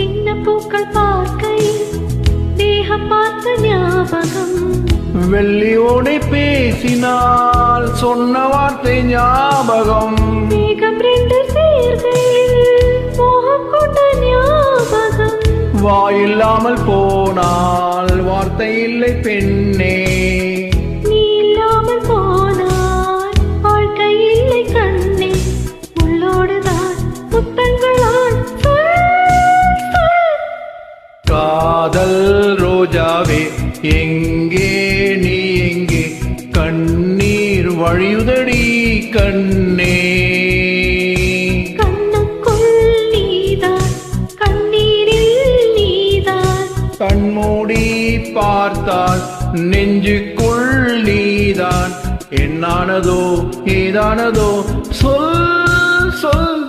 சின்ன பூக்கள் பார்க்கையில் தேகம் பார்த்த ஞாபகம். வெள்ளியோடு பேசினால் சொன்ன வார்த்தை ஞாபகம். மேகம் ரெண்டு சேர்கையில் மோகம் கொண்ட ஞாபகம். வாயில்லாமல் போனால் வார்த்தை இல்லை பெண்ணே. நீ இல்லாமல் போனால் வாழ்க்கை இல்லை கண்ணே. உள்ளோடுதான் முத்தங்களால் காதல் ரோஜாவே எங்கே நீ எங்கே? கண்ணீர் வழியுதடி கண்ணே. கண்ணுக்குள் நீதான் கண்ணீரில் நீதான். கண்மூடி பார்த்தால் நெஞ்சுக்குள் நீதான். என்னானதோ ஏதானதோ சொல் சொல்.